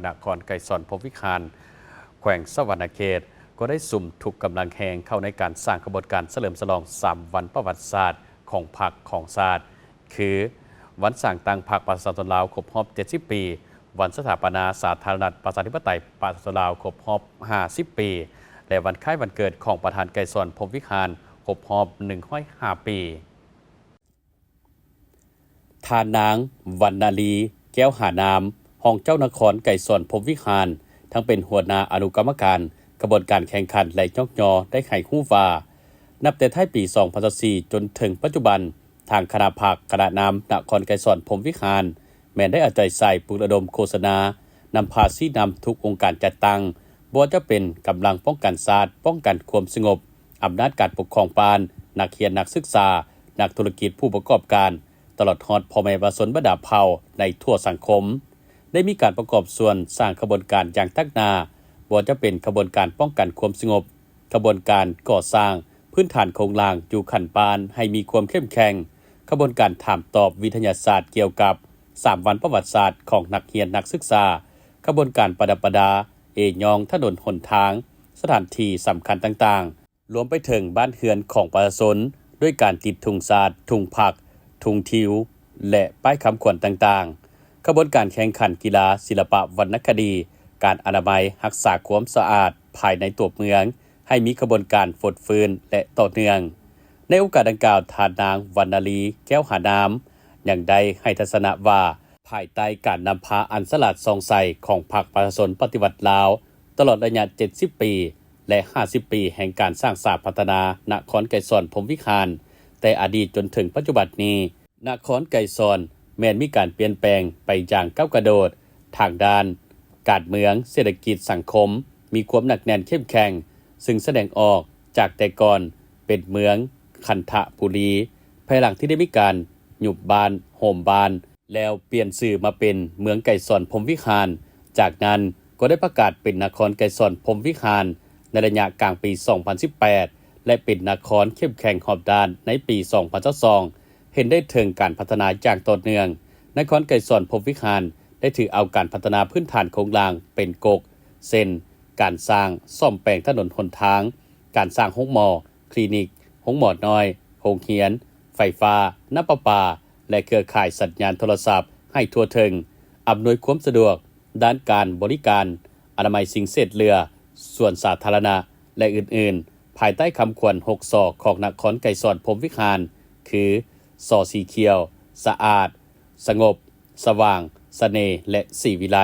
นครไกรสอนพรหมวิหารแขวงสะหวรรณเขตก็ได้สุ่มถูกกำลังแหงเข้าในการสร้างขบวนการเฉลิมฉลอง3วันประวัติศาสตร์ของพรรคของศาสตร์คือวันสร้างตั้งพรรคประชาชนลาวครบรอบ70 ปีวันสถาปนาสาธารณรัฐประชาธิปไตยประชาชนลาวครบรอบ50 ปีและวันคล้ายวันเกิดของประธานไกรสอนพรหมวิหารครบรอบ105 ปีทานนางวรรณาลีแก้วหานามห้องเจ้านครไกรสอนพรหมวิหารทั้งเป็นหัวหน้าอนุกรรมการกระบวนการแข่งขันและยกยอได้ไขฮู้ว่านับแต่ท้ายปี2004จนถึงปัจจุบันทางคณะภาคคณะนำนครไกรสอนพรหมวิหารแม้ได้เอาใจใส่ปลุกระดมโฆษณานำพาซี่นำทุกองค์การจัดตั้งบ่ว่าจะเป็นกำลังป้องกันศาสตร์ป้องกันความสงบอำนาจการปกครองปานนักเรียนนักศึกษานักธุรกิจผู้ประกอบการตลอดฮอดพ่อแม่ประชาชนบรรดาเผ่าในทั่วสังคมได้มีการประกอบส่วนสร้างขบวนการอย่างทักหน้าบ่ว่าจะเป็นขบวนการป้องกันความสงบขบวนการก่อสร้างพื้นฐานโครงสร้างอยู่ขั้นปานให้มีความเข้มแข็งขบวนการถามตอบวิทยาศาสตร์เกี่ยวกับ3วันประวัติศาสตร์ของนักเรียนนักศึกษาขบวนการประดับประดายองถนนหนทางสถานที่สำคัญต่างๆรวมไปถึงบ้านเรือนของประชาชนด้วยการติดธงชาติธงพรรคธงทิวและป้ายคำขวัญต่างๆขบวนการแข่งขันกีฬาศิลปะวรรณคดีการอนามัยรักษาความสะอาดภายในตัวเมืองให้มีขบวนการฟดฟื้นและต่อเนื่องในโอกาสดังกล่าวทานนางวรรณาลีแก้วหานามอย่างได้ให้ทัศนะว่าภายใต้การนำพาอันสลัดทรงใสของพรรคประชาชนปฏิวัติลาวตลอดระยะ70 ปีและ50 ปีแห่งการสร้างสร้างพัฒนานครไกรสอนพรหมวิหารแต่อดีตจนถึงปัจจุบันนี้นครไกรสอนแม้นมีการเปลี่ยนแปลงไปอย่างก้าวกระโดดทางด้านการเมืองเศรษฐกิจสังคมมีความหนักแน่นเข้มแข็งซึ่งแสดงออกจากแต่ก่อนเป็นเมืองคันธบุรีภายหลังที่ได้มีการหยุบบ้านโฮมบ้านแล้วเปลี่ยนชื่อมาเป็นเมืองไกรสอนพรหมวิหารจากนั้นก็ได้ประกาศเป็นนครไกรสอนพรหมวิหารในระยะกลางปี2018และเป็นนครเข้มแข็งหอบด้านในปี2022เห็นได้ถึงการพัฒนาอย่างต่อเนื่องนครไกรสอนพรหมวิหารได้ถือเอาการพัฒนาพื้นฐานโครงสร้างเป็นกกเส้นการสร้างซ่อมแปลงถนนหนทางการสร้างโรงหมอคลินิกโรงหมอน้อยโรงเรียนไฟฟ้าน้ำประปาและเครือข่ายสัญญาณโทรศัพท์ให้ทั่วถึงอำนวยความสะดวกด้านการบริการอนามัยสิ่งเศษเรือส่วนสาธารณะและอื่นๆภายใต้คำขวัญ6 ศอกของนครไกรสอนพรหมวิหารคือสอสีเขียวสะอาดสงบสว่างเสน่ห์และสีวิไล